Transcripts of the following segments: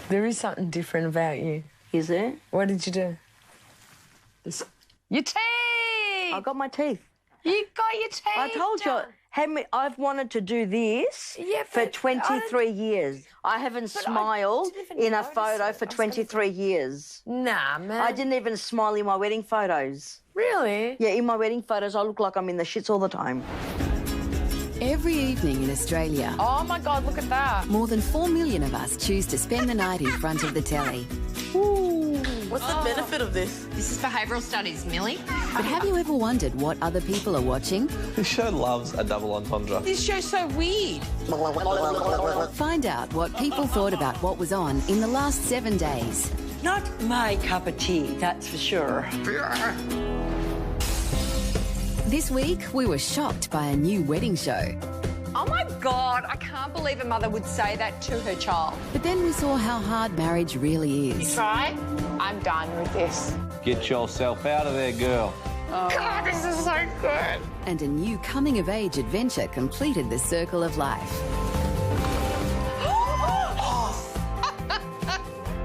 There is something different about you. Is there? What did you do? Your teeth! I got my teeth. You got your teeth I told you, I've wanted to do this for 23 years. I haven't smiled in a photo for 23 years. Nah, man. I didn't even smile in my wedding photos. Really? Yeah, in my wedding photos, I look like I'm in the shits all the time. Every evening in Australia, Oh, my God, look at that. more than 4 million of us choose to spend the night in front of the telly. What's the benefit of this? This is behavioural studies, Millie. But have you ever wondered what other people are watching? This show loves a double entendre. This show's so weird. Find out what people thought about what was on in the last 7 days. Not my cup of tea, that's for sure. This week, we were shocked by a new wedding show. Oh, my God, I can't believe a mother would say that to her child. But then we saw how hard marriage really is. Try? I'm done with this. Get yourself out of there, girl. God, this is so good. And a new coming-of-age adventure completed the circle of life.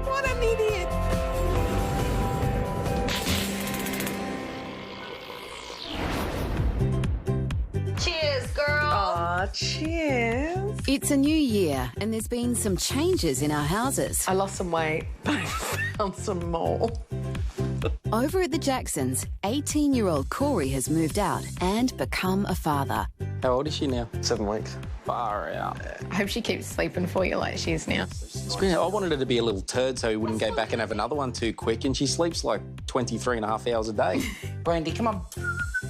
What an idiot. Cheers, girl. Aw, cheers. It's a new year, and there's been some changes in our houses. I lost some weight, but I found some more. Over at the Jacksons, 18-year-old Corey has moved out and become a father. How old is she now? 7 weeks. Far out. I hope she keeps sleeping for you like she is now. I wanted her to be a little turd so he wouldn't go back and have another one too quick, and she sleeps like 23 and a half hours a day. Brandy, come on.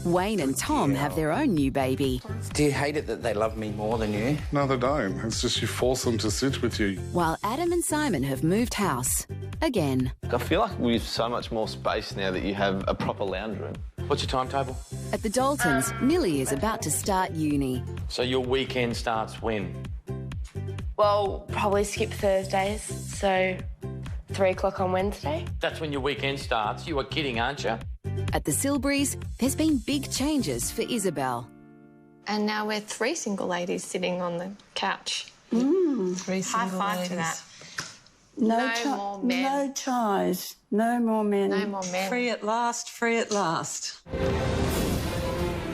Wayne and Tom have their own new baby. Do you hate it that they love me more than you? No, they don't. It's just you force them to sit with you. While Adam and Simon have moved house again. I feel like we have so much more space now that you have a proper lounge room. What's your timetable? At the Daltons, Millie is about to start uni. So your weekend starts when? Well, probably skip Thursdays, so 3 o'clock on Wednesday. That's when your weekend starts. You are kidding, aren't you? At the Silburys, there's been big changes for Isabel. And now we're 3 single ladies sitting on the couch. 3 High single five ladies. to that. No more men. No ties. No more men. No more men. Free at last, free at last.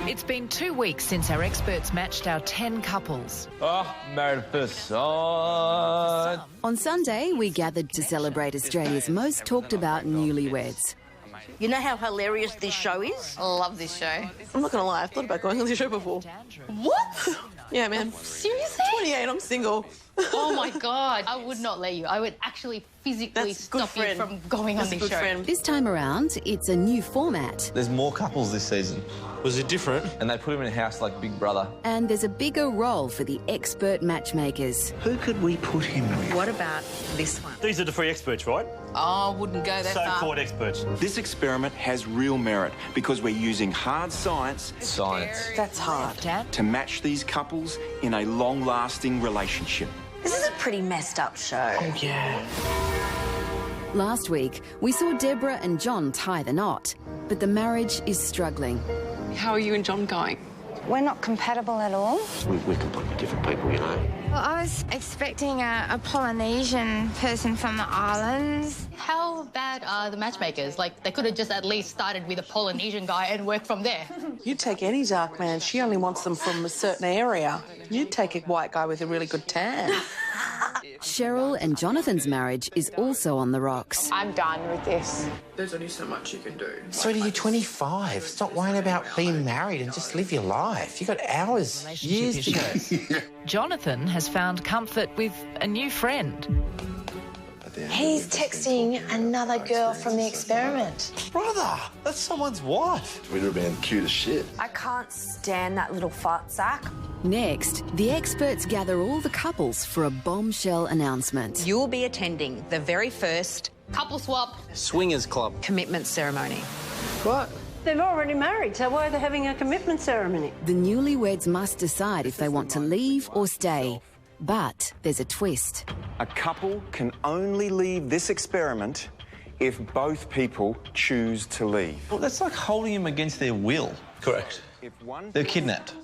It's been 2 weeks since our experts matched our 10 couples. Oh, married at first sight. On Sunday, we gathered to celebrate Australia's most talked about newlyweds. You know how hilarious this show is? I love this show. I'm not going to lie, I've thought about going on this show before. What? Yeah, man. Seriously? 28, I'm single. Oh, my God. I would not let you. I would actually physically That's good stop you friend. from going That's on a this good show. friend. This time around, it's a new format. There's more couples this season. Was it different? And they put them in a house like Big Brother. And there's a bigger role for the expert matchmakers. Who could we put him with? What about this one? These are the free experts, right? Oh, I wouldn't go that far. So-called experts. This experiment has real merit because we're using hard science That's hard. to match these couples in a long-lasting relationship. This is a pretty messed up show. Oh, yeah. Last week, we saw Deborah and John tie the knot, but the marriage is struggling. How are you and John going? We're not compatible at all. We're completely different people, you know. Well, I was expecting a Polynesian person from the islands. How bad are the matchmakers? Like, they could have just at least started with a Polynesian guy and worked from there. You'd take any dark man. She only wants them from a certain area. You'd take a white guy with a really good tan. Cheryl and Jonathan's marriage is also on the rocks. I'm done with this. There's only so much you can do. Sweetie, you're 25. Stop worrying about being married and just live your life. You've got hours, years to go. Jonathan has found comfort with a new friend. He's texting another girl from the experiment. Brother, that's someone's wife. We'd have been cute as shit. I can't stand that little fart sack. Next, the experts gather all the couples for a bombshell announcement. You'll be attending the very first Couple swap. Swingers Club. commitment ceremony. What? They're already married, so why are they having a commitment ceremony? The newlyweds must decide if they want to leave or stay. But there's a twist. A couple can only leave this experiment if both people choose to leave. Well, that's like holding them against their will. Correct. They're kidnapped.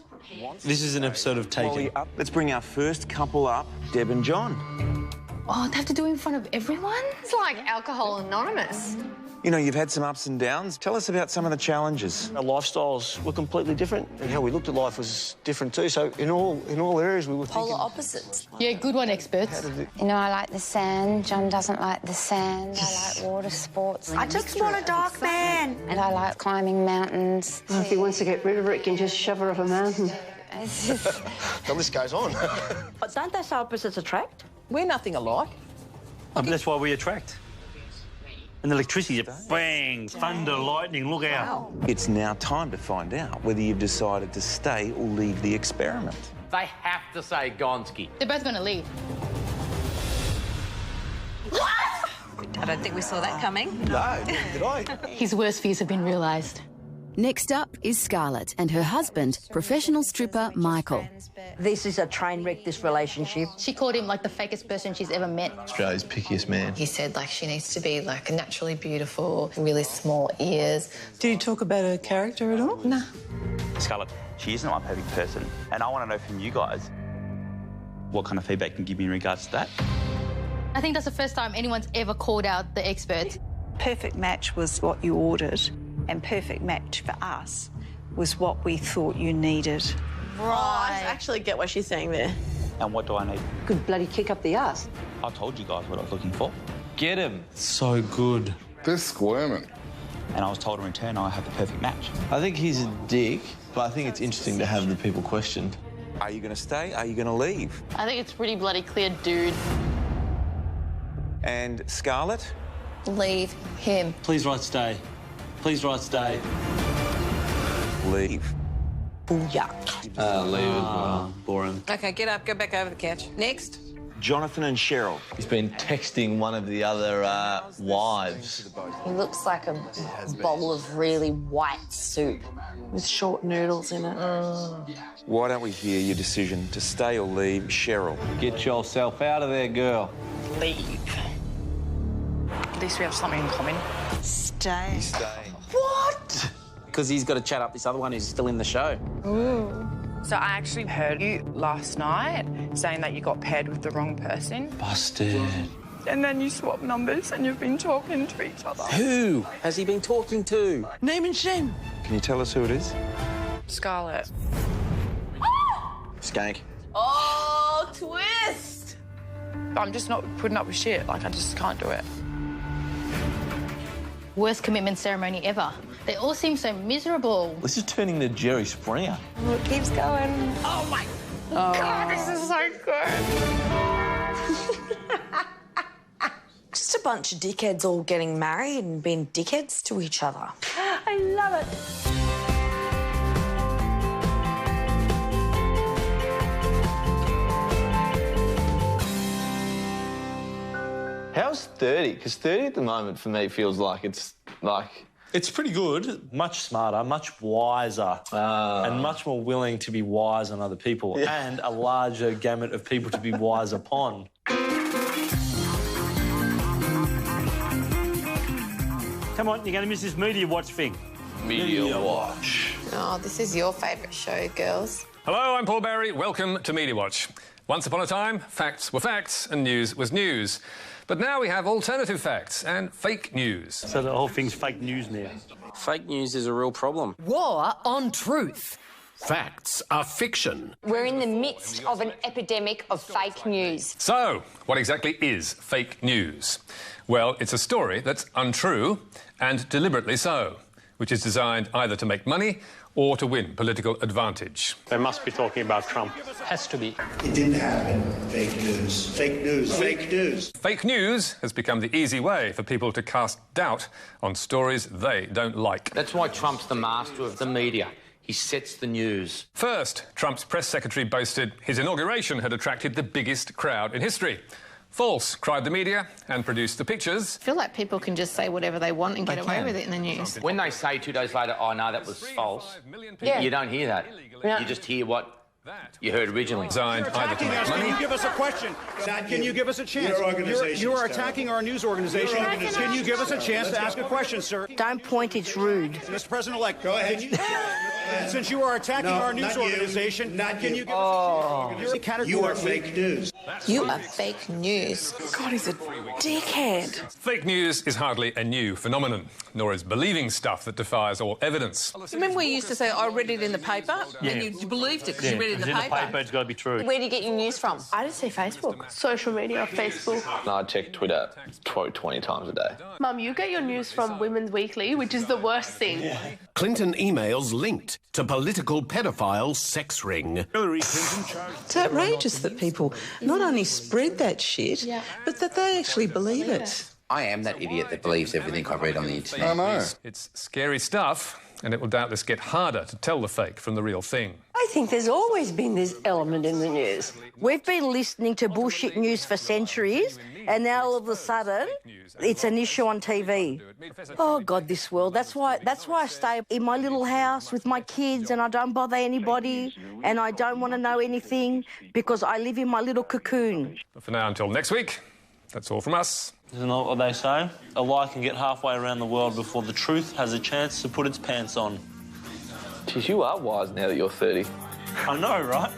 This is an episode of Taken. Let's bring our first couple up, Deb and John. Oh, they have to do it in front of everyone? It's like Alcohol Anonymous. You know, you've had some ups and downs. Tell us about some of the challenges. Our lifestyles were completely different, and how we looked at life was different too. So in all areas, we were Polar opposites. Yeah, good one, experts. You know, I like the sand. John doesn't like the sand. I like water sports. I just want a dark man. And I like climbing mountains. Well, if he wants to get rid of her, he can just shove her off a mountain. The list goes on. But don't they say opposites attract? We're nothing alike. But that's why we attract. And the electricity, bang, thunder, lightning, look out. It's now time to find out whether you've decided to stay or leave the experiment. They have to say Gonski. They're both going to leave. I don't think we saw that coming. No, did I? His worst fears have been realised. Next up is Scarlett and her husband, professional stripper Michael. This is a train wreck, this relationship. She called him like the fakest person she's ever met. Australia's pickiest man. He said like she needs to be like naturally beautiful, really small ears. Do you talk about her character at all? No. Scarlett, she isn't my perfect person, and I want to know from you guys what kind of feedback you can give me in regards to that. I think that's the first time anyone's ever called out the experts. Perfect match was what you ordered, and perfect match for us was what we thought you needed. Right. I actually get what she's saying there. And what do I need? Good bloody kick up the arse. I told you guys what I was looking for. Get him. So good. They're squirming. And I was told in return I have the perfect match. I think he's a dick, but I think it's interesting to have the people questioned. Are you going to stay? Are you going to leave? I think it's pretty bloody clear, dude. And Scarlett? Leave him. Please write stay. Please write stay. Leave. Booyah. Leave as well. Boring. Okay, get up, go back over the couch. Next. Jonathan and Cheryl. He's been texting one of the other wives. He looks like a bowl of really white soup with short noodles in it. Why don't we hear your decision to stay or leave, Cheryl? Get yourself out of there, girl. Leave. At least we have something in common. Stay. What? Because he's got to chat up this other one who's still in the show. So I actually heard you last night saying that you got paired with the wrong person. Busted. And then you swapped numbers and you've been talking to each other. Who has he been talking to? Name and shame. Can you tell us who it is? Scarlett. Skank. Oh, twist! I'm just not putting up with shit. Like, I just can't do it. Worst commitment ceremony ever. They all seem so miserable. This is turning to Jerry Springer. Oh, it keeps going. Oh, my God, this is so good. Just a bunch of dickheads all getting married and being dickheads to each other. I love it. How's 30? Because 30 at the moment for me feels like it's like... It's pretty good. Much smarter, much wiser, and much more willing to be wise on other people, and a larger gamut of people to be wise upon. Come on, you're going to miss this Media Watch thing. Media Watch. Oh, this is your favourite show, girls. Hello, I'm Paul Barry. Welcome to Media Watch. Once upon a time, facts were facts and news was news. But now we have alternative facts and fake news. So the whole thing's fake news now. Fake news is a real problem. War on truth. Facts are fiction. We're in the midst of an epidemic of fake news. So, what exactly is fake news? Well, it's a story that's untrue and deliberately so, which is designed either to make money or to win political advantage. They must be talking about Trump. Has to be. It didn't happen. Fake news. Fake news. Fake news. Fake news has become the easy way for people to cast doubt on stories they don't like. That's why Trump's the master of the media. He sets the news. First, Trump's press secretary boasted his inauguration had attracted the biggest crowd in history. False, cried the media, and produced the pictures. I feel like people can just say whatever they want and get away with it in the news. When they say 2 days later, oh, no, that was false, you don't hear that. You just hear what you heard originally. Designed either to make money... Can you give us a question? Can you give us a chance? You are attacking our news organization. Can you give us a chance to ask a question, sir? Don't point, it's rude. Mr. President-elect, go ahead. Since you are attacking our news organization, can you give us a chance? You are fake news. You are fake news. God, he's a dickhead. Fake news is hardly a new phenomenon, nor is believing stuff that defies all evidence. Remember we used to say, I read it in the paper, and you believed it because you read it in the paper. It's got to be true. Where do you get your news from? I just say Facebook. Social media, Facebook. I check Twitter 20 times a day. Mum, you get your news from Women's Weekly, which is the worst thing. Clinton emails linked to political pedophile sex ring. Hillary Clinton charged. It's outrageous that people not only spread that shit, but that they actually believe it. I am that idiot that believes everything I read on the internet. I know. It's scary stuff, and it will doubtless get harder to tell the fake from the real thing. I think there's always been this element in the news. We've been listening to bullshit news for centuries, and now all of a sudden, it's an issue on TV. Oh, God, this world. That's why I stay in my little house with my kids and I don't bother anybody and I don't want to know anything because I live in my little cocoon. But for now, until next week, that's all from us. Isn't that what they say? A lie can get halfway around the world before the truth has a chance to put its pants on. Geez, you are wise now that you're 30. I know, right?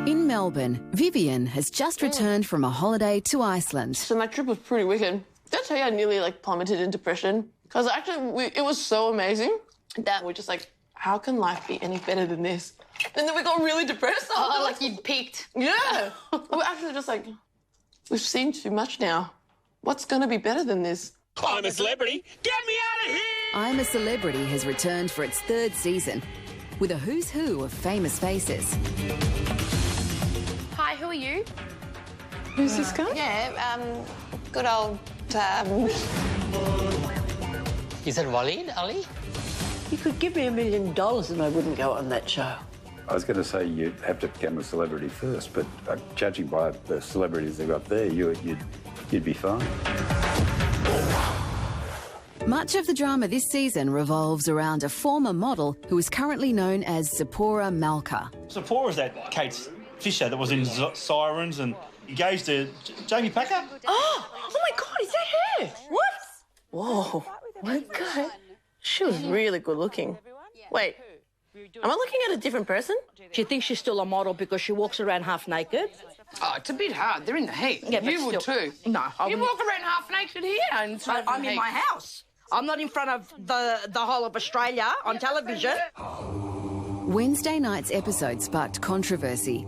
In Melbourne, Vivian has just returned from a holiday to Iceland. So my trip was pretty wicked. Did I tell you I nearly plummeted in depression? Because actually it was so amazing that we're just like, how can life be any better than this? And then we got really depressed. Oh, like you'd peaked. Yeah. We're actually just like, we've seen too much now. What's going to be better than this? I'm a celebrity. Get me out of here! I'm a Celebrity has returned for its third season with a who's who of famous faces. Hi, who are you? Who's this guy? Yeah, good old... Is it Waleed Ali? You could give me $1 million and I wouldn't go on that show. I was going to say you'd have to become a celebrity first, but judging by the celebrities they've got there, you'd be fine. Much of the drama this season revolves around a former model who is currently known as Zipporah Malka. Zipporah's that Kate Fisher that was in Sirens and engaged to Jamie Packer. Oh my God, is that her? What? Whoa, my God. She was really good looking. Wait, am I looking at a different person? She thinks she's still a model because she walks around half naked. Oh, it's a bit hard. They're in the heat. Yeah, you would too. No, You walk around half naked here and I'm in my house. I'm not in front of the whole of Australia on television. Wednesday night's episode sparked controversy.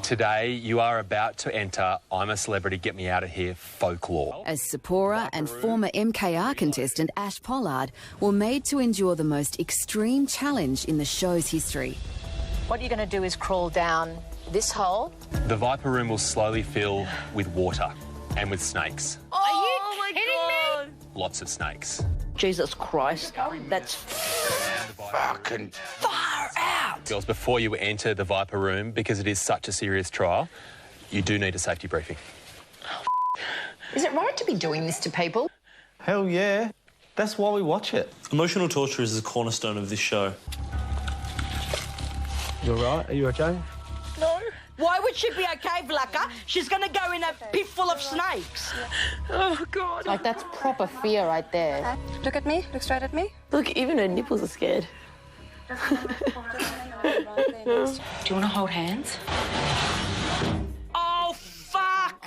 Today, you are about to enter I'm a Celebrity, Get Me Out of Here folklore. As Zipporah and former MKR contestant Ash Pollard were made to endure the most extreme challenge in the show's history. What you're going to do is crawl down this hole. The Viper Room will slowly fill with water and with snakes. Oh, are you kidding me? Lots of snakes. Jesus Christ, that's fucking far out. Girls, before you enter the Viper Room, because it is such a serious trial, you do need a safety briefing. Is it right to be doing this to people? Hell yeah. That's why we watch it. Emotional torture is the cornerstone of this show. You all right? Are you okay? No. Why would she be okay, Vlaka? She's going to go in a pit full of snakes. Oh, God. Like, that's proper fear right there. Look at me. Look straight at me. Look, even her nipples are scared. Do you want to hold hands? Oh, fuck!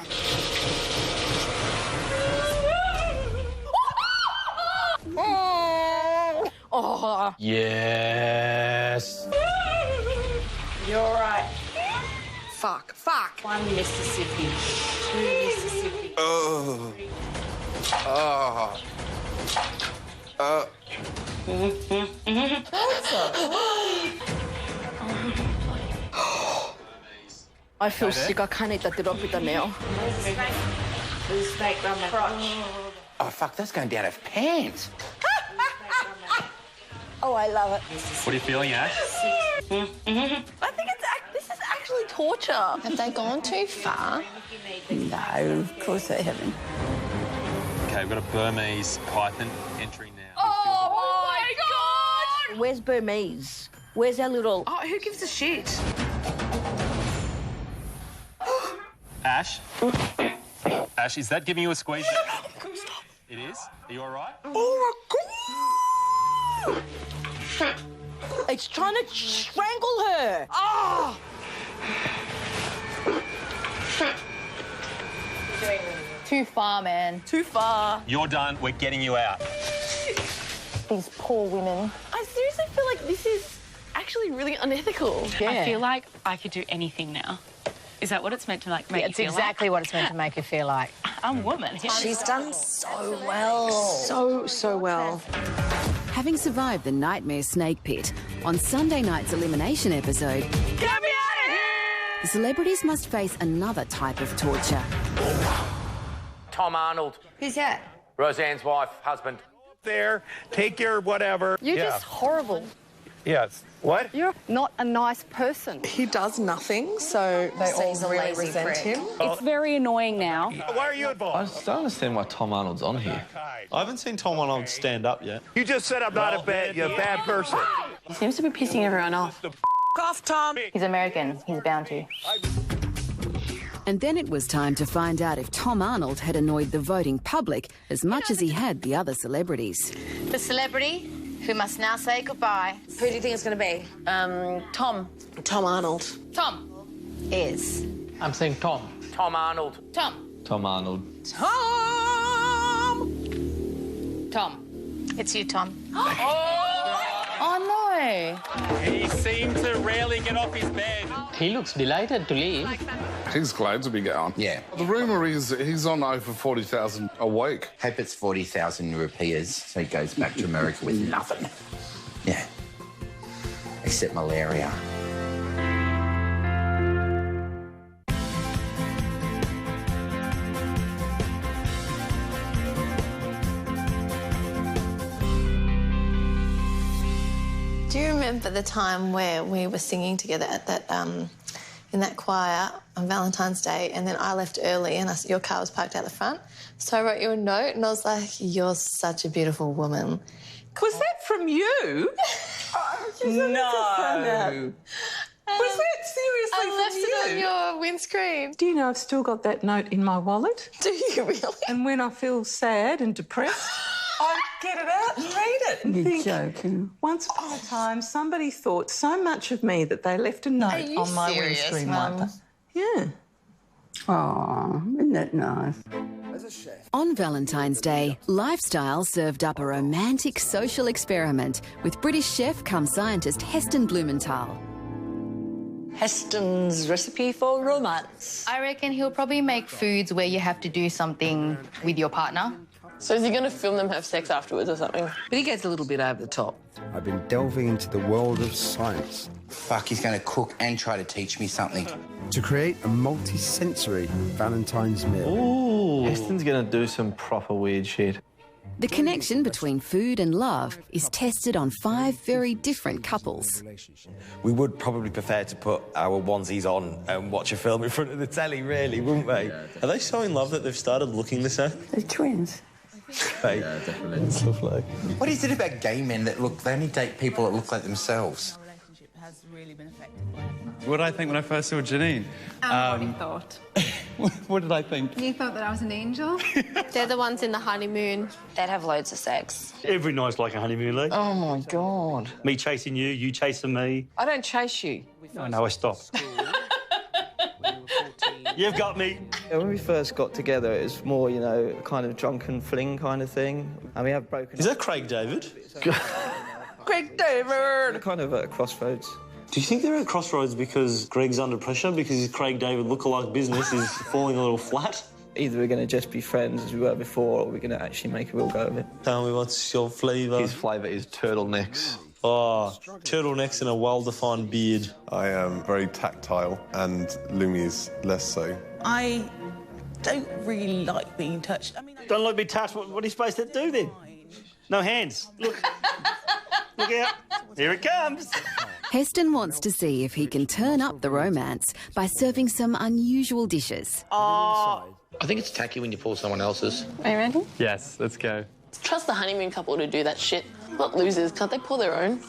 Oh. Yes. You're all right. Fuck. 1 Mississippi. 2 Mississippi. Oh. I feel sick. I can't eat that tiropita now. Oh, fuck, that's going down her pants. Oh, I love it. What are you feeling, Ash? I think this is actually torture. Have they gone too far? No, of course they haven't. Okay, we've got a Burmese python entering now. Oh my God! Where's Burmese? Where's our little... Oh, who gives a shit? Ash? Ash, is that giving you a squeeze? It is? Are you all right? Oh, my God! It's trying to strangle her. Oh! Too far, man. Too far. You're done. We're getting you out. These poor women. I seriously feel like this is actually really unethical. I feel like I could do anything now. Is that what it's meant to make you It's feel exactly what it's meant to make you feel like. I'm a woman. She's done so well. So well. Having survived the nightmare snake pit, on Sunday night's elimination episode, Get me out of here! the celebrities must face another type of torture. Tom Arnold. Who's that? Roseanne's wife, husband. There, take your whatever. You're just horrible. Yes. What? You're not a nice person. He does nothing, so they all really resent him. It's very annoying now. Why are you involved? I just don't understand why Tom Arnold's on here. I haven't seen Tom Arnold stand up yet. You just said I'm not you're a bad person. He seems to be pissing everyone off. Off, Tom. He's American. He's bound to. And then it was time to find out if Tom Arnold had annoyed the voting public as much as he had the other celebrities. The celebrity who must now say goodbye. Who do you think it's going to be? Tom. Tom Arnold. Tom. Is. I'm saying Tom. Tom Arnold. Tom. Tom Arnold. Tom! Tom. It's you, Tom. Oh, no. He seemed to rarely get off his bed. He looks delighted to leave. He's glad to be gone. Yeah. The rumour is that he's on over 40,000 a week. Hope it's 40,000 rupees, so he goes back to America with nothing. Yeah. Except malaria. Do you remember the time where we were singing together at that in that choir on Valentine's Day, and then I left early and your car was parked out the front? So I wrote you a note and I was like, "You're such a beautiful woman." Was that from you? No. Was that seriously I left it on your windscreen. Do you know I've still got that note in my wallet? Do you really? And when I feel sad and depressed, I get it out and read it and think, joking. Once upon a time, somebody thought so much of me that they left a note on my windscreen wiper. Yeah. Oh, isn't that nice? On Valentine's Day, Lifestyle served up a romantic social experiment with British chef cum scientist Heston Blumenthal. Heston's recipe for romance. I reckon he'll probably make foods where you have to do something with your partner. So is he going to film them have sex afterwards or something? But he gets a little bit over the top. I've been delving into the world of science. Fuck, he's going to cook and try to teach me something. To create a multi-sensory Valentine's meal. Ooh. Heston's going to do some proper weird shit. The connection between food and love is tested on 5 very different couples. We would probably prefer to put our onesies on and watch a film in front of the telly, really, wouldn't we? Are they so in love that they've started looking the same? They're twins. Yeah, definitely. Stuff like. What is it about gay men that they only date people that look like themselves? What did I think when I first saw Janine? What you thought? What did I think? You thought that I was an angel? They're the ones in the honeymoon. They'd have loads of sex. Every night's like a honeymoon, Lee. Oh, my God. Me chasing you, you chasing me. I don't chase you. No, I stopped. You've got me. Yeah, when we first got together, it was more, you know, kind of drunken fling kind of thing. And we have broken... Is that Craig David? Craig David! We're kind of at a crossroads. Do you think they're at crossroads because Greg's under pressure because his Craig David lookalike business is falling a little flat? Either we're going to just be friends as we were before, or we're going to actually make a real go of it. Tell me, what's your flavour? His flavour is turtlenecks. Oh, turtlenecks and a well-defined beard. I am very tactile, and Lumi is less so. I don't really like being touched. Don't like being touched? What are you supposed to do then? No hands. Look. Look out. Here it comes. Heston wants to see if he can turn up the romance by serving some unusual dishes. I think it's tacky when you pull someone else's. Are you ready? Yes, let's go. Trust the honeymoon couple to do that shit. Not losers. Can't they pull their own?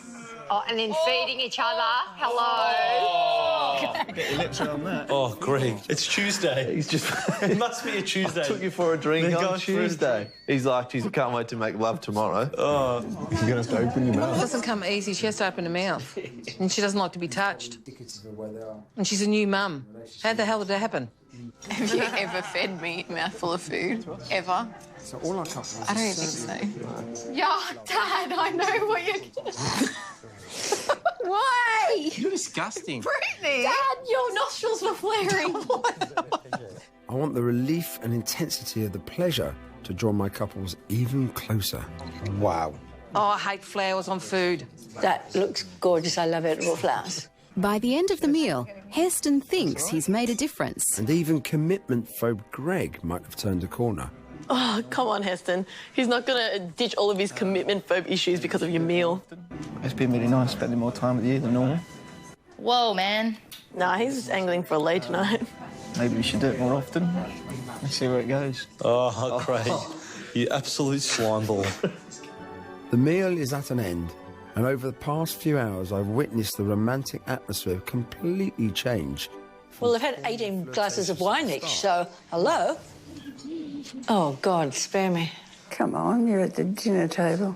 Oh, and then feeding each other. Hello. Get your lips around that. Oh, Greg, it's Tuesday. He's just... It must be a Tuesday. I took you for a drink on Tuesday. He's like, geez, I can't wait to make love tomorrow. Oh. You're going to have to open your It mouth. doesn't come easy. She has to open her mouth. And she doesn't like to be touched. And she's a new mum. How the hell did that happen? Have you ever fed me a mouthful of food? Ever? So all our couples. I don't think so. Yeah, Dad, I know what you're... Why? You're disgusting. Brittany! Dad, your nostrils were flaring. I want the relief and intensity of the pleasure to draw my couples even closer. Wow. Oh, I hate flowers on food. That looks gorgeous. I love it, raw flowers. By the end of the meal, Heston thinks he's made a difference. And even commitment-phobe Greg might have turned a corner. Oh, come on, Heston. He's not going to ditch all of his commitment-phobe issues because of your meal. It's been really nice spending more time with you than normal. Whoa, man. Nah, he's just angling for a lay tonight. Maybe we should do it more often. Let's see where it goes. Oh, Craig, you absolute slimeball. The meal is at an end, and over the past few hours I've witnessed the romantic atmosphere completely change. Well, they've had 18 glasses of wine each, so hello? Oh, God, spare me. Come on, you're at the dinner table.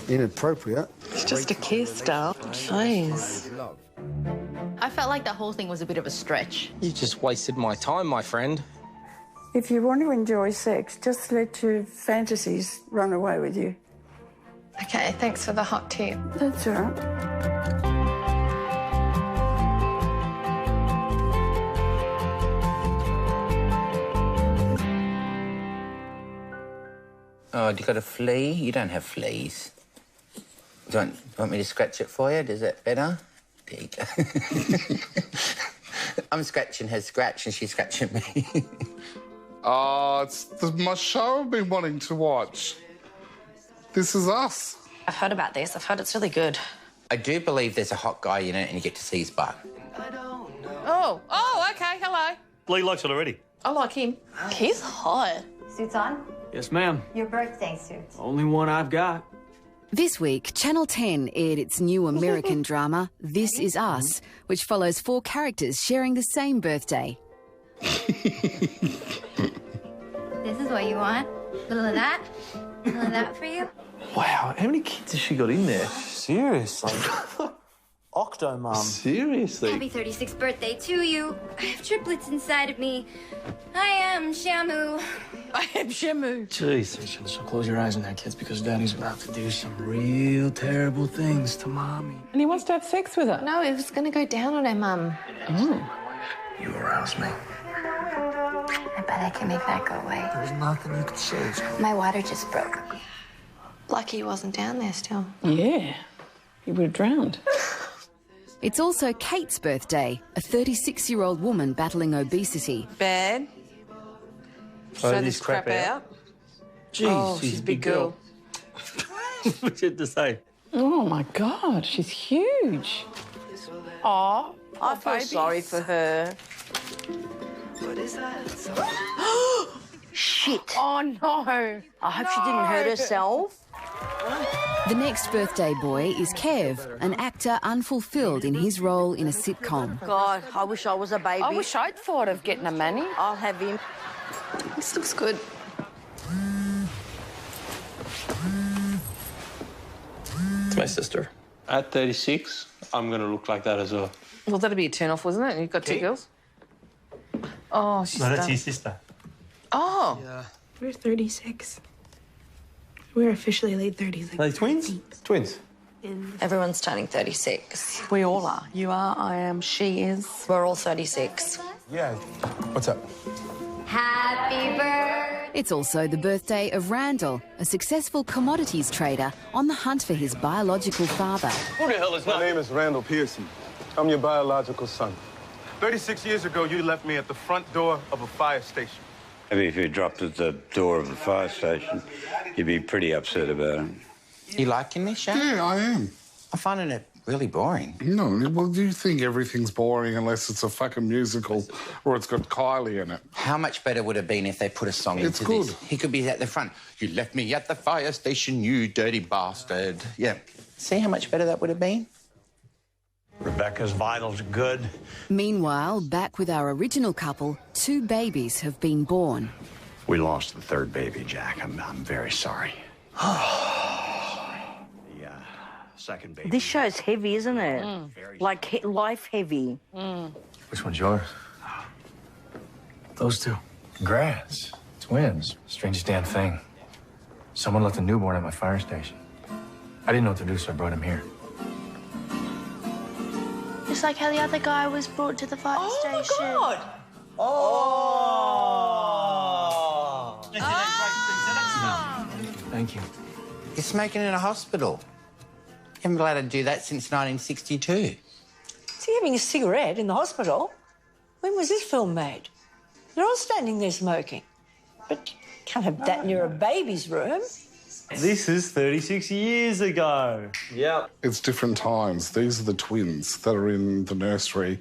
Inappropriate. It's just a kiss, darling. Jeez. I felt like the whole thing was a bit of a stretch. You just wasted my time, my friend. If you want to enjoy sex, just let your fantasies run away with you. Okay, thanks for the hot tip. That's all right. Oh, you got a flea? You don't have fleas. Do you want me to scratch it for you? Is that better? There you go. I'm scratching her scratch and she's scratching me. It's my show I've been wanting to watch. This Is Us. I've heard about this. I've heard it's really good. I do believe there's a hot guy in it and you get to see his butt. Oh, okay, hello. Lee likes it already. I like him. He's hot. Suits on? Yes, ma'am. Your birthday suit. Only one I've got. This week, Channel 10 aired its new American drama, This Is Us, which follows 4 characters sharing the same birthday. This is what you want? A little of that? A little of that for you? Wow, how many kids has she got in there? Seriously? Octomum. Seriously? Happy 36th birthday to you. I have triplets inside of me. I am Shamu. I am Shamu. Jeez. So close your eyes on that, kids, because Daddy's about to do some real terrible things to Mommy. And he wants to have sex with her. No, he was going to go down on her mum. Oh. You arouse me. I bet I can make that go away. There's nothing you can say. My water just broke. Lucky he wasn't down there still. Yeah. He would have drowned. It's also Kate's birthday, a 36-year-old woman battling obesity. Bad. Throw this crap out. Jeez, she's a big girl. What you had to say? Oh, my God, she's huge. Aw, I feel sorry for her. Shit. Oh, no. I hope she didn't hurt herself. The next birthday boy is Kev, an actor unfulfilled in his role in a sitcom. God, I wish I was a baby. I wish I'd thought of getting a manny. I'll have him. This looks good. It's my sister. At 36, I'm going to look like that as well. Well, that'd be a turn-off, wasn't it? You've got 2 girls. Oh, she's No, that's done. your sister. Oh. Yeah. We're 36. We're officially late 30s. Are they twins? Twins. Everyone's turning 36. We all are. You are, I am, she is. We're all 36. Yeah. What's up? Happy birthday. It's also the birthday of Randall, a successful commodities trader on the hunt for his biological father. Who the hell is that? My name is Randall Pearson. I'm your biological son. 36 years ago, you left me at the front door of a fire station. Maybe if you dropped at the door of the fire station, you'd be pretty upset about it. You liking this show? Yeah, I am. I'm finding it really boring. No, well, you think everything's boring unless it's a fucking musical or it's got Kylie in it. How much better would it have been if they put a song It's into good. this? He could be at the front. You left me at the fire station, you dirty bastard. Yeah. See how much better that would have been? Rebecca's vitals are good. Meanwhile, back with our original couple, 2 babies have been born. We lost the 3rd baby, Jack. I'm very sorry. The second baby. This show's heavy, isn't it? Like life heavy. Which one's yours? Those 2. Congrats. Twins. Strangest damn thing. Someone left a newborn at my fire station. I didn't know what to do, so I brought him here. Just like how the other guy was brought to the fire station. Oh, my God! Oh! Thank you. You're smoking in a hospital. You haven't been allowed to do that since 1962. Is he having a cigarette in the hospital? When was this film made? They're all standing there smoking. But you can't have that near a baby's room. This is 36 years ago. Yep. It's different times. These are the twins that are in the nursery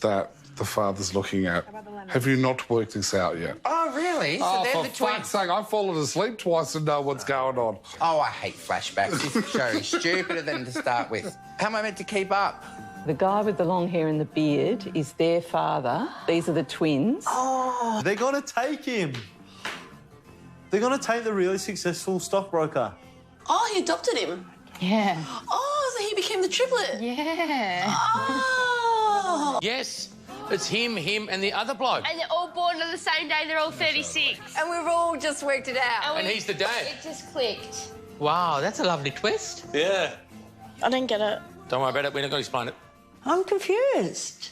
that the father's looking at. Have you not worked this out yet? Oh, really? So they're for the twins. fuck's sake, I've fallen asleep twice and know what's going on. Oh, I hate flashbacks. This show is stupider than to start with. How am I meant to keep up? The guy with the long hair and the beard is their father. These are the twins. Oh, they're going to take him. They're going to take the really successful stockbroker. Oh, he adopted him. Yeah. Oh, so he became the triplet. Yeah. Oh. Yes, it's him, and the other bloke. And they're all born on the same day. They're all 36. And we've all just worked it out. And he's the dad. It just clicked. Wow, that's a lovely twist. Yeah. I don't get it. Don't worry about it. We're not going to explain it. I'm confused.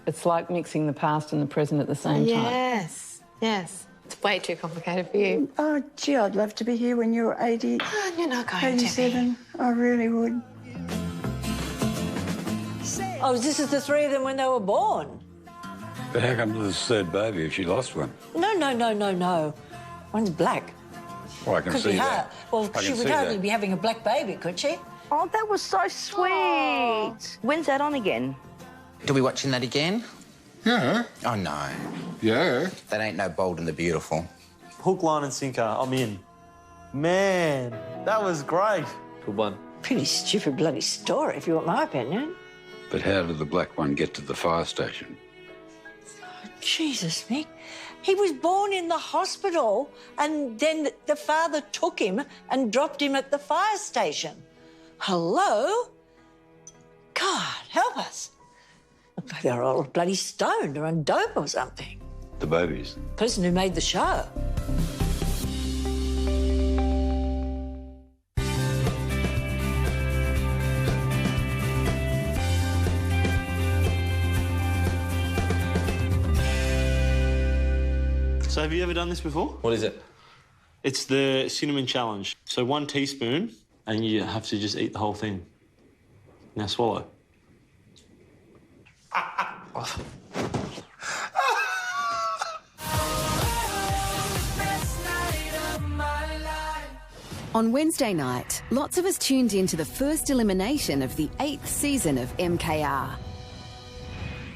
It's like mixing the past and the present at the same time. Yes, yes. It's way too complicated for you. Oh, gee, I'd love to be here when you're 80. You're not going 87. I really would. Oh, this is the 3 of them when they were born? But how come there's a 3rd baby if she lost one? No. One's black. Well, I can Could see be her. that. Well, I she can would see hardly that. be having a black baby, could she? Oh, that was so sweet. When's that on again? Do we watching that again? Yeah. Oh, no. Yeah. That ain't no Bold and the Beautiful. Hook, line and sinker, I'm in. Man, that was great. Good one. Pretty stupid bloody story, if you want my opinion. But how did the black one get to the fire station? Jesus, Mick. He was born in the hospital and then the father took him and dropped him at the fire station. Hello? God, help us. Look like they're all bloody stoned or on dope or something. The babies. Person who made the show. So have you ever done this before? What is it? It's the cinnamon challenge. So 1 teaspoon and you have to just eat the whole thing. Now swallow. On Wednesday night, lots of us tuned in to the first elimination of the 8th season of MKR.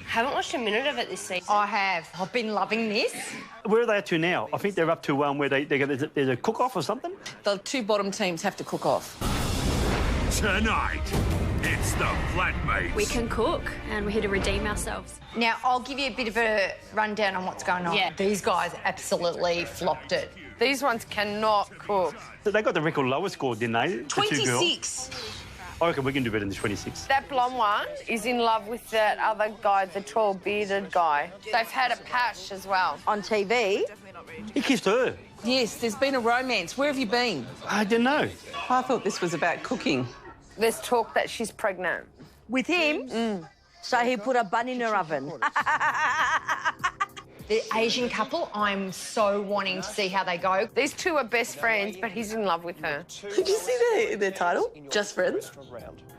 Haven't watched a minute of it this season. I have. I've been loving this. Where are they up to now? I think they're up to where there's a cook-off or something? The 2 bottom teams have to cook off. Tonight, it's the flatmates. We can cook and we're here to redeem ourselves. Now, I'll give you a bit of a rundown on what's going on. Yeah, these guys absolutely flopped it. These ones cannot cook. So they got the record lowest score, didn't they? The 2 girls. 26. I reckon we can do better than 26. That blonde one is in love with that other guy, the tall bearded guy. They've had a patch as well. On TV? He kissed her. Yes, there's been a romance. Where have you been? I didn't know. I thought this was about cooking. There's talk that she's pregnant. With him? So he put a bun in her oven. The Asian couple, I'm so wanting to see how they go. These 2 are best friends, but he's in love with her. Did you see their title? Just Friends?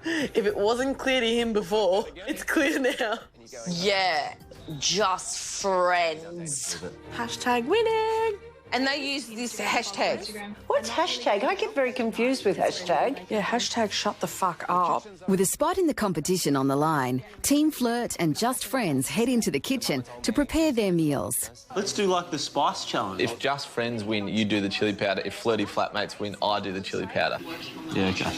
If it wasn't clear to him before, it's clear now. Yeah, just friends. Hashtag winning. And they use this hashtag. What's hashtag? I get very confused with hashtag. Yeah, hashtag shut the fuck up. With a spot in the competition on the line, Team Flirt and Just Friends head into the kitchen to prepare their meals. Let's do like the spice challenge. If Just Friends win, you do the chili powder. If Flirty Flatmates win, I do the chili powder. Yeah, okay.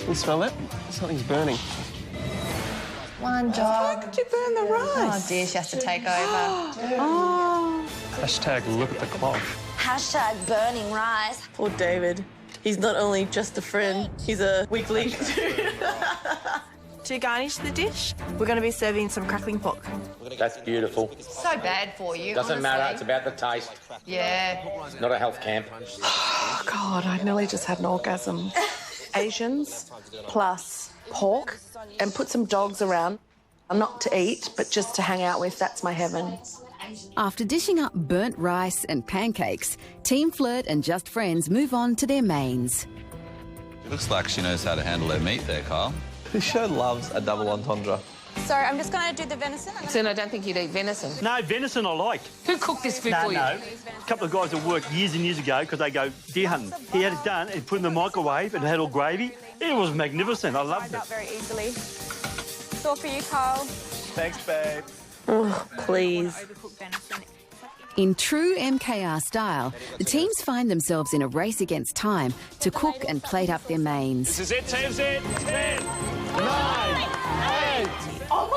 You smell that? Something's burning. One job. How could you burn the rice? Oh dear, she has to take over. Hashtag look at the clock. Hashtag burning rice. Poor David. He's not only just a friend, he's a weekly. To garnish the dish, we're going to be serving some crackling pork. That's beautiful. So bad for you. Doesn't honestly. matter, it's about the taste. Yeah. Not a health camp. Oh, God, I nearly just had an orgasm. Asians plus pork and put some dogs around. Not to eat, but just to hang out with. That's my heaven. After dishing up burnt rice and pancakes, Team Flirt and Just Friends move on to their mains. Looks like she knows how to handle her meat there, Kyle. This show loves a double entendre. So I'm just going to do the venison. Soon, I don't think you'd eat venison. No, venison I like. Who cooked this food for you? No. A couple of guys that worked years and years ago because they go deer hunting. He had it done and put it in the microwave and had all gravy. It was magnificent. I loved it. Out very easily. It's all for you, Carl. Thanks, babe. Oh, please. In true MKR style, the teams find themselves in a race against time to cook and plate up their mains. This is it, teams in. 10, 9, 8. Oh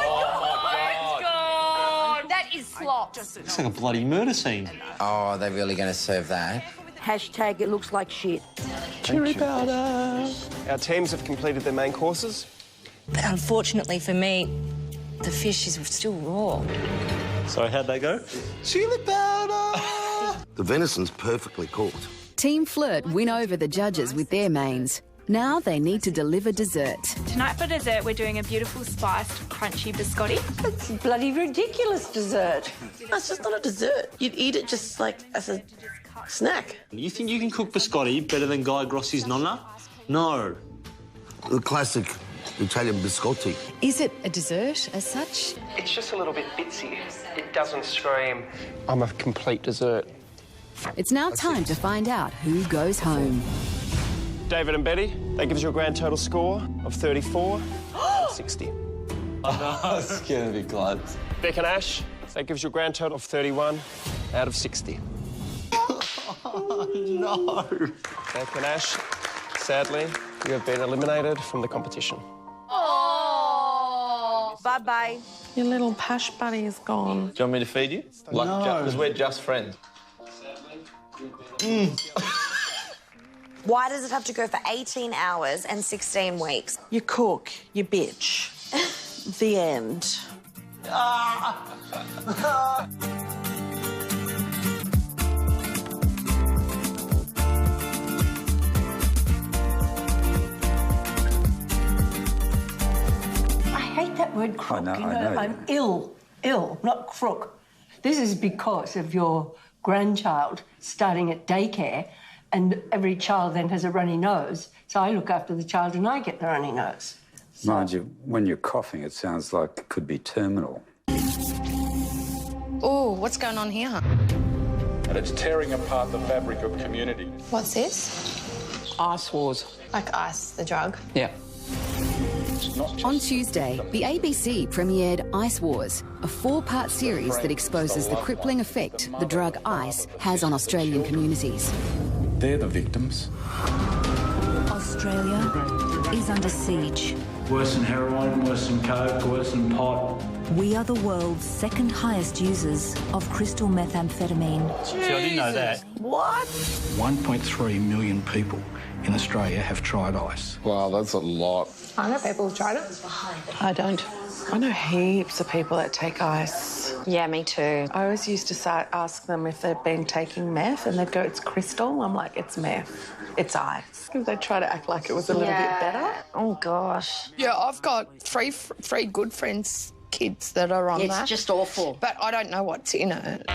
my God! That is slop. It's like a bloody murder scene. Oh, are they really going to serve that? Hashtag it looks like shit. Chili powder. Our teams have completed their main courses. Unfortunately for me, the fish is still raw. So how'd they go? Chili powder. The venison's perfectly cooked. Team Flirt win over the judges with their mains. Now they need to deliver dessert. Tonight for dessert, we're doing a beautiful spiced, crunchy biscotti. It's bloody ridiculous dessert. That's just not a dessert. You'd eat it just like as a snack. You think you can cook biscotti better than Guy Grossi's nonna? No. The classic Italian biscotti. Is it a dessert as such? It's just a little bit bitsy. It doesn't scream, I'm a complete dessert. It's now time to find out who goes home. David and Betty, that gives you a grand total score of 34 out of 60. Oh, it's going to be close. Beck and Ash, that gives you a grand total of 31 out of 60. Oh, no. Beck and Ash, sadly, you have been eliminated from the competition. Oh. Bye-bye. Your little pash buddy is gone. Do you want me to feed you? Like, No. Because we're just friends. Why does it have to go for 18 hours and 16 weeks? You cook, you bitch. The end. I hate that word crook. know, you I know, know. I'm ill, not crook. This is because of your grandchild starting at daycare, and every child then has a runny nose. So I look after the child and I get the runny nose. Mind you, when you're coughing, it sounds like it could be terminal. Oh, what's going on here? And it's tearing apart the fabric of community. What's this? Ice Wars. Like ice, the drug? Yeah. On Tuesday, the ABC premiered Ice Wars, a 4-part series that exposes the crippling effect the drug ice has on Australian communities. They're the victims. Australia is under siege. Worse than heroin, worse than coke, worse than pot. We are the world's second highest users of crystal methamphetamine. See, I didn't know that. What? 1.3 million people in Australia have tried ice. Wow, that's a lot. I know people who've tried it. I don't. I know heaps of people that take ice. Yeah, me too. I always used to ask them if they've been taking meth, and they'd go, it's crystal. I'm like, it's meth. It's ice. Because they try to act like it was a little bit better. Oh, gosh. Yeah, I've got three good friends, kids that are on that. It's just awful. But I don't know what's in it.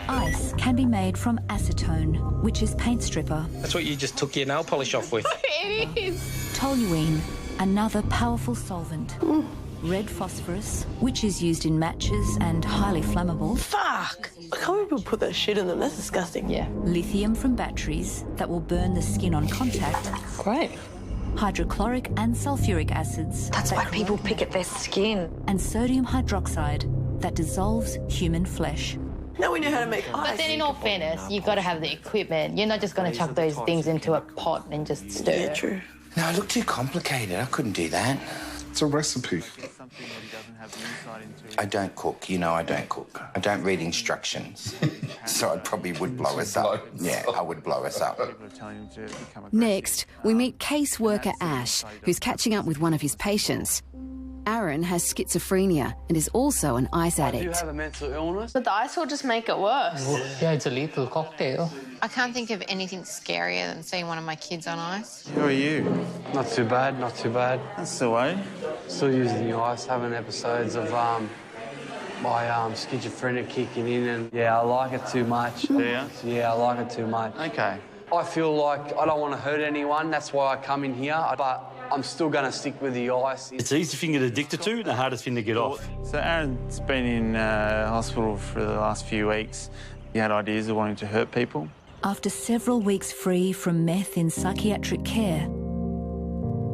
Ice can be made from acetone, which is paint stripper. That's what you just took your nail polish off with. It is. Toluene, another powerful solvent. red phosphorus, which is used in matches and highly flammable. Fuck! I can't believe people put that shit in them. That's disgusting. Yeah. Lithium from batteries that will burn the skin on contact. Great. Hydrochloric and sulfuric acids. That's why people pick at their skin. And sodium hydroxide that dissolves human flesh. Now we know how to make ice. But then in all fairness, you've got to have the equipment. You're not just going to chuck those things into a pot and just stir. Yeah, true. No, it looked too complicated. I couldn't do that. It's a recipe. I don't cook. You know I don't cook. I don't read instructions. So I probably would blow us up. Yeah, I would blow us up. Next, we meet caseworker Ash, who's catching up with one of his patients. Aaron has schizophrenia and is also an ice addict. Do you have a mental illness? But the ice will just make it worse. Yeah, it's a lethal cocktail. I can't think of anything scarier than seeing one of my kids on ice. How are you? Not too bad, not too bad. That's the way. Still using the ice, having episodes of my schizophrenia kicking in, and yeah, I like it too much. Do you? Yeah, I like it too much. Okay. I feel like I don't want to hurt anyone, that's why I come in here, but I'm still going to stick with the ice. It's the easiest thing to get addicted to and the hardest thing to get off. So Aaron's been in hospital for the last few weeks. He had ideas of wanting to hurt people. After several weeks free from meth in psychiatric care,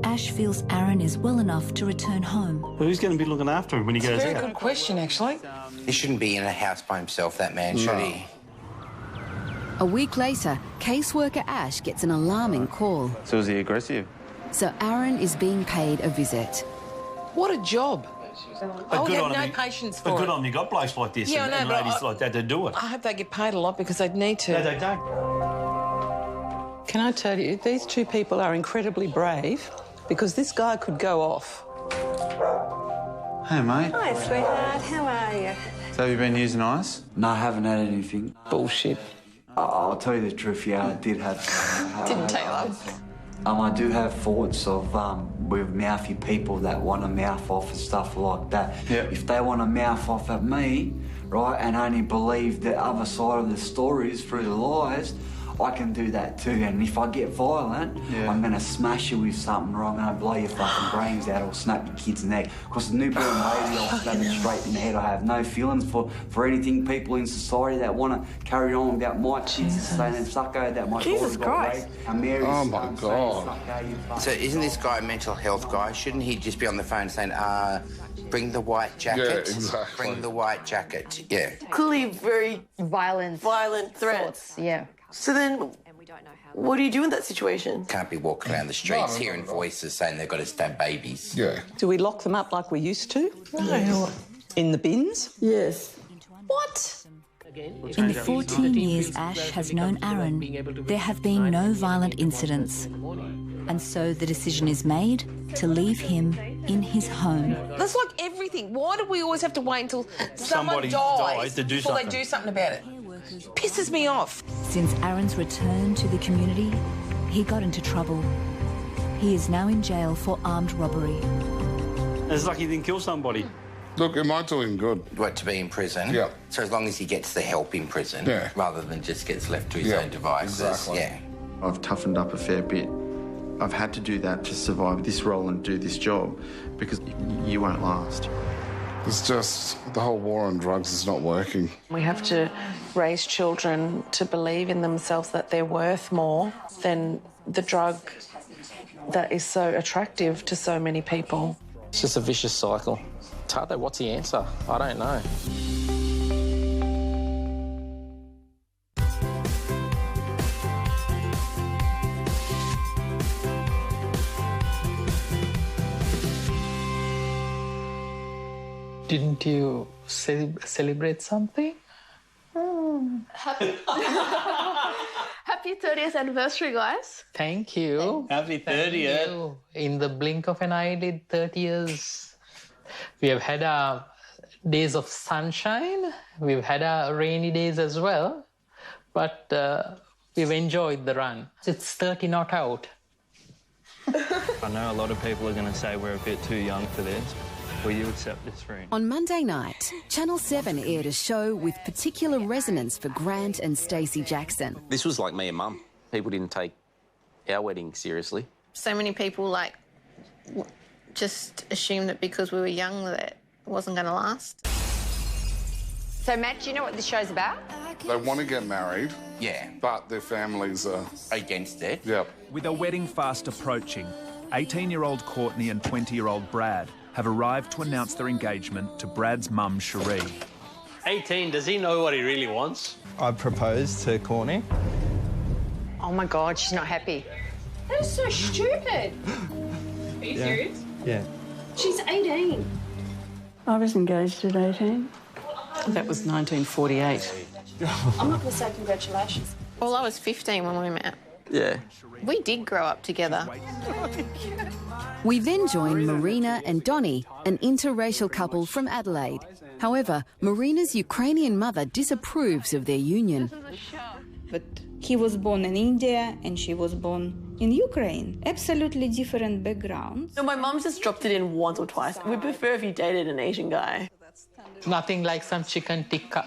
Ash feels Aaron is well enough to return home. Well, who's going to be looking after him when he goes out? Very good question, actually. He shouldn't be in a house by himself, that man, should he? A week later, caseworker Ash gets an alarming call. So is he aggressive? So Aaron is being paid a visit. What a job. I would good have on no him. patience But for good it. on you got blokes like this Yeah, I know, and but ladies like that to do it. I hope they get paid a lot because they'd need to. No, they don't. Can I tell you, these two people are incredibly brave because this guy could go off. Hey, mate. Hi, sweetheart. How are you? So have you been using ice? No, I haven't had anything. Bullshit. I'll tell you the truth, yeah, I did have... Didn't take long. I do have thoughts of with mouthy people that want to mouth off and stuff like that. Yeah. If they want to mouth off at me, right, and only believe the other side of the stories through the lies, I can do that too. And if I get violent, I'm going to smash you with something, or I'm going to blow your fucking brains out or snap your kid's neck. Because the newborn baby, I'll stab it straight in the head. I have no feelings for anything people in society that want to carry on about my kids saying sucko that my Jesus daughter got Christ. raped. And Mary's Oh, my God. So isn't this guy a mental health guy? Shouldn't he just be on the phone saying, bring the white jacket? Yeah, exactly. Bring the white jacket. Yeah. Clearly very Violent threats. Yeah. So then, what do you do in that situation? Can't be walking around the streets hearing voices saying they've got to stab babies. Yeah. Do we lock them up like we used to? No. In the bins? Yes. What? In the 14 years Ash has known Aaron, there have been no violent incidents. And so the decision is made to leave him in his home. That's like everything. Why do we always have to wait until someone Somebody dies to do before something. they do something about it? Pisses me off. Since Aaron's return to the community, he got into trouble. He is now in jail for armed robbery. It's like he didn't kill somebody. Look, am I doing good? What, to be in prison? Yeah. So as long as he gets the help in prison, Yeah. rather than just gets left to his own devices. exactly. Yeah. I've toughened up a fair bit. I've had to do that to survive this role and do this job because you won't last. It's just the whole war on drugs is not working. We have to raise children to believe in themselves that they're worth more than the drug that is so attractive to so many people. It's just a vicious cycle. It's hard though, what's the answer? I don't know. Didn't you celebrate something? Happy 30th anniversary, guys. Thank you. Happy 30th. In the blink of an eyelid, 30 years. We have had days of sunshine. We've had rainy days as well. But we've enjoyed the run. It's 30 not out. I know a lot of people are going to say we're a bit too young for this. Will you accept this ring? On Monday night, Channel 7 aired a show with particular resonance for Grant and Stacey Jackson. This was like me and Mum. People didn't take our wedding seriously. So many people, like, just assumed that because we were young that it wasn't going to last. So, Matt, do you know what this show's about? They want to get married. Yeah. But their families are against it. Yep. With a wedding fast approaching, 18-year-old Courtney and 20-year-old Brad have arrived to announce their engagement to Brad's mum, Cherie. 18, does he know what he really wants? I proposed to Courtney. Oh, my God, she's not happy. That is so stupid. Are you serious? Yeah. She's 18. I was engaged at 18. That was 1948. I'm not going to say congratulations. Well, I was 15 when we met. Yeah. We did grow up together. We then join Marina and Donnie, an interracial couple from Adelaide. However, Marina's Ukrainian mother disapproves of their union. But he was born in India and she was born in Ukraine. Absolutely different backgrounds. No, my mum's just dropped it in once or twice. We prefer if you dated an Asian guy. Nothing like some chicken tikka.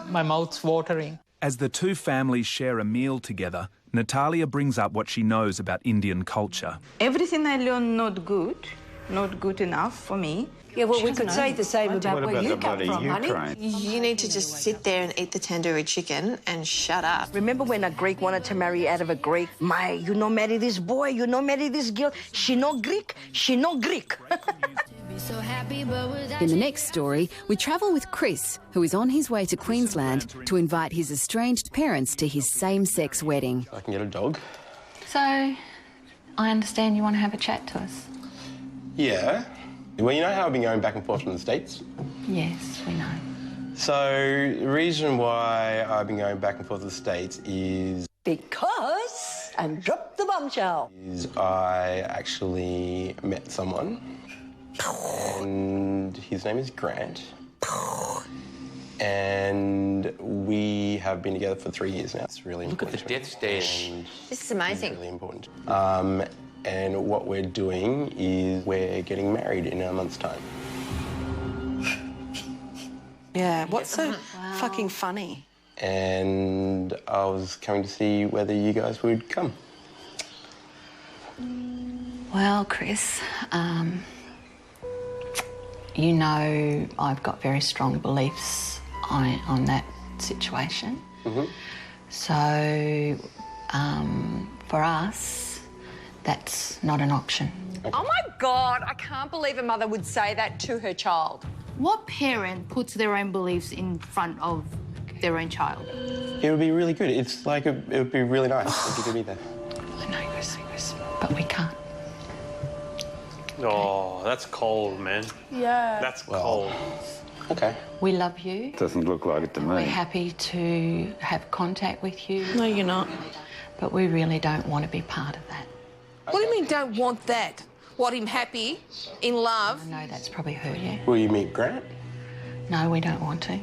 My mouth's watering. As the two families share a meal together, Natalia brings up what she knows about Indian culture. Everything I learned not good enough for me. Yeah, well, we could say the same about where you come from, honey. You need to just sit there and eat the tandoori chicken and shut up. Remember when a Greek wanted to marry out of a Greek? You no marry this boy, you no marry this girl. She no Greek, she no Greek. In the next story, we travel with Chris, who is on his way to Queensland to invite his estranged parents to his same-sex wedding. I can get a dog. So, I understand you want to have a chat to us? Yeah. Well, you know how I've been going back and forth from the States? Yes, we know. So, the reason why I've been going back and forth to the States is... Because, and drop the bombshell. I actually met someone, and his name is Grant. And we have been together for 3 years now. It's really important. Look at the death stairs. This is amazing. It's really important. And what we're doing is we're getting married in a month's time. Yeah, what's so fucking funny? And I was coming to see whether you guys would come. Well, Chris, you know I've got very strong beliefs on that situation. Mm-hmm. So, for us, that's not an option. Oh, my God, I can't believe a mother would say that to her child. What parent puts their own beliefs in front of their own child? It would be really good. It's like, it would be really nice if you could be there. I know, Chris, but we can't. Oh, that's cold, man. Yeah. That's cold. Okay. We love you. Doesn't look like it to We're me. happy to have contact with you. No, you're not. But we really don't want to be part of that. What do you mean, don't want that? Want him happy, in love? I know that's probably hurt you. Will you meet Grant? No, we don't want to.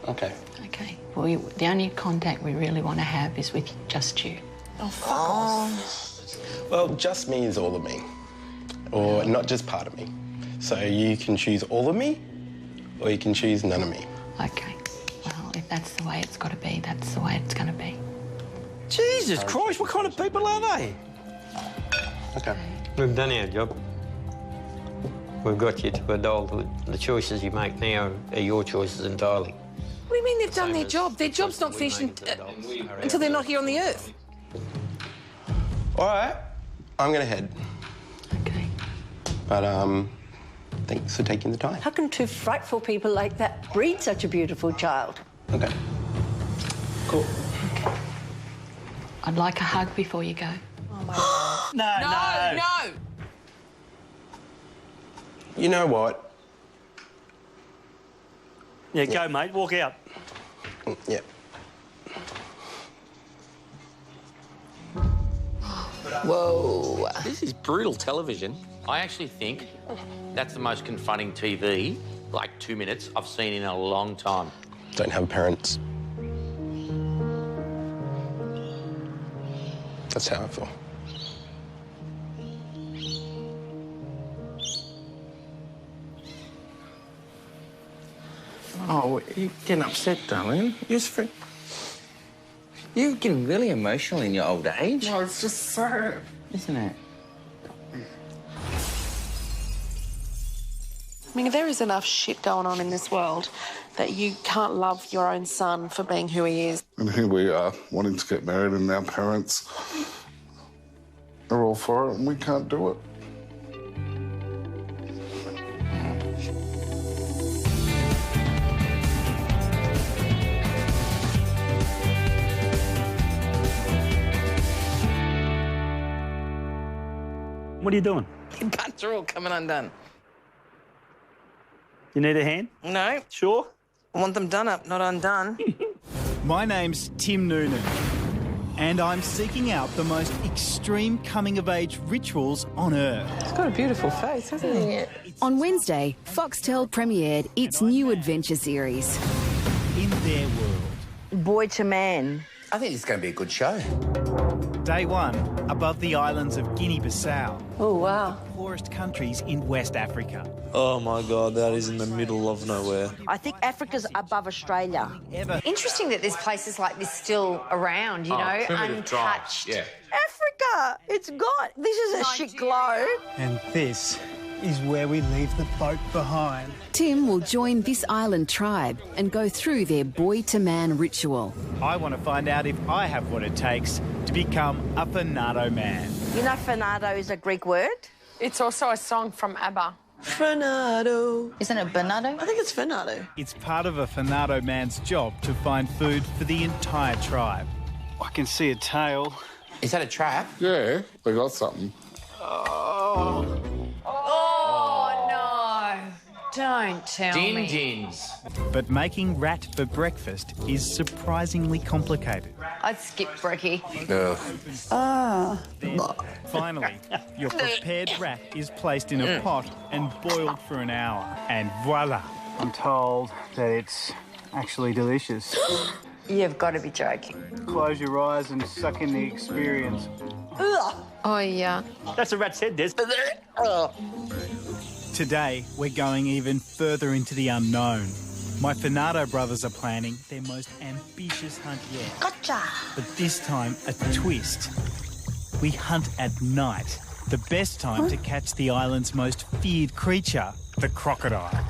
Okay. Okay. Well, the only contact we really want to have is with just you. Oh, fuck off. Well, just me is all of me. Or not just part of me. So you can choose all of me, or you can choose none of me. Okay. Well, if that's the way it's got to be, that's the way it's going to be. Jesus Christ, what kind of people are they? Okay. We've done our job. We've got you to adult. The choices you make now are your choices entirely. What do you mean they've done their job? Their job's not finished until they're not here on the earth. All right. I'm going to head. Okay. But, thanks for taking the time. How can two frightful people like that breed such a beautiful child? Okay. Cool. Okay. I'd like a hug before you go. Oh, my God. No. You know what? Yeah, go, mate. Walk out. Yeah. Whoa. This is brutal television. I actually think that's the most confronting TV, like 2 minutes, I've seen in a long time. Don't have parents. That's how I feel. Oh, you're getting upset, darling. You're getting really emotional in your old age. No, it's just so... Isn't it? I mean, there is enough shit going on in this world that you can't love your own son for being who he is. And here we are, wanting to get married, and our parents are all for it, and we can't do it. What are you doing? The buttons are all coming undone. You need a hand? No. Sure? I want them done up, not undone. My name's Tim Noonan, and I'm seeking out the most extreme coming-of-age rituals on Earth. He's got a beautiful face, hasn't he? On Wednesday, Foxtel premiered its new adventure series. In their world. Boy to man. I think it's going to be a good show. Day one, above the islands of Guinea-Bissau. Oh, wow. The poorest countries in West Africa. Oh, my God, that is in the middle of nowhere. I think Africa's above Australia. Interesting that there's places like this still around, you know, untouched. Yeah. Africa! It's gone. This is a shit globe. And this is where we leave the boat behind. Tim will join this island tribe and go through their boy-to-man ritual. I want to find out if I have what it takes to become a Fernado man. You know Fernado is a Greek word? It's also a song from ABBA. Fernado. Isn't it Bernardo? I think it's Fernado. It's part of a Fernado man's job to find food for the entire tribe. I can see a tail. Is that a trap? Yeah, they got something. Oh, no. Don't tell me. Din-dins. But making rat for breakfast is surprisingly complicated. I'd skip brekkie. Finally, your prepared rat is placed in a pot and boiled for an hour. And voila. I'm told that it's actually delicious. You've got to be joking. Close your eyes and suck in the experience. Oh, yeah. That's a rat's head, Des. Today, we're going even further into the unknown. My Fernado brothers are planning their most ambitious hunt yet. Gotcha! But this time, a twist. We hunt at night, the best time to catch the island's most feared creature, the crocodile.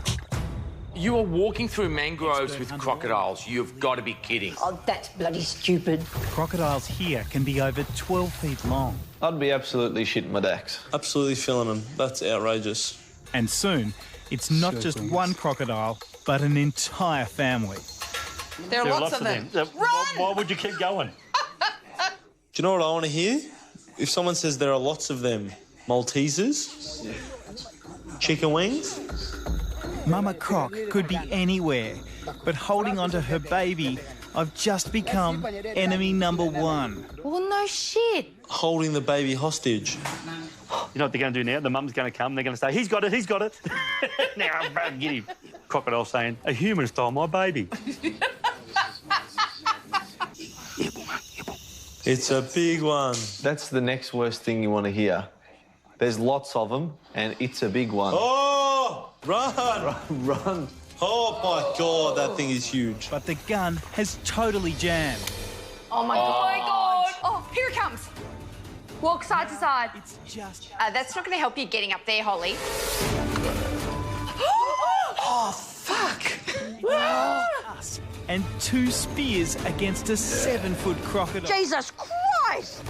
You are walking through mangroves with crocodiles. You've got to be kidding. Oh, that's bloody stupid. Crocodiles here can be over 12 feet long. I'd be absolutely shitting my dacks. Absolutely filling them. That's outrageous. And soon, it's not just one crocodile, but an entire family. There are lots of them. Why would you keep going? Do you know what I want to hear? If someone says there are lots of them, Maltesers, chicken wings. Mama Croc could be anywhere, but holding onto her baby, I've just become enemy number one. Well, no shit. Holding the baby hostage. You know what they're going to do now? The mum's going to come. They're going to say, he's got it, he's got it. Now, get him. Crocodile saying, a human stole my baby. It's a big one. That's the next worst thing you want to hear. There's lots of them, and it's a big one. Oh! Run! Run. Oh, my God, that thing is huge. But the gun has totally jammed. Oh, my God. Oh, my God. Oh, here it comes. Walk side to side. It's just... that's not going to help you getting up there, Holly. Oh, fuck. Us and 2 spears against a 7-foot crocodile. Jesus Christ!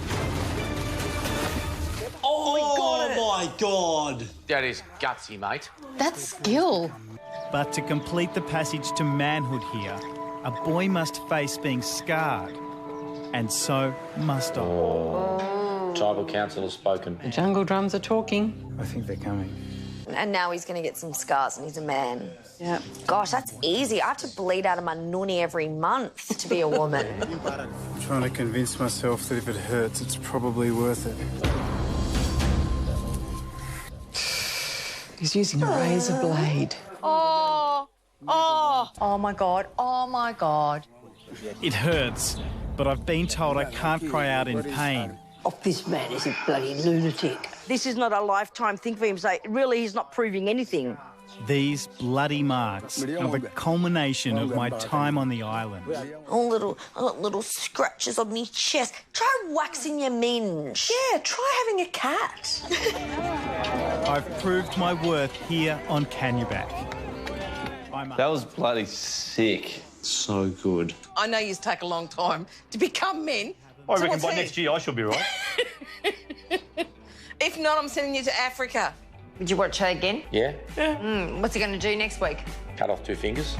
Oh, my God. That is gutsy, mate. That's skill. But to complete the passage to manhood here, a boy must face being scarred. And so must I. Tribal council has spoken. The jungle drums are talking. I think they're coming. And now he's going to get some scars and he's a man. Yeah. Gosh, that's easy. I have to bleed out of my noonie every month to be a woman. I'm trying to convince myself that if it hurts, it's probably worth it. He's using a razor blade. Oh, oh my God, oh my God. It hurts, but I've been told I can't cry out in pain. Oh, this man is a bloody lunatic. This is not a lifetime thing for him, so really he's not proving anything. These bloody marks are the culmination of my time on the island. I got little scratches on my chest. Try waxing your minge. Yeah, try having a cat. I've proved my worth here on Canyaback. That was bloody sick. So good. I know you take a long time to become men. I So reckon what's by he? next year I should be right. If not, I'm sending you to Africa. Would you watch her again? Yeah. What's he going to do next week? Cut off 2 fingers.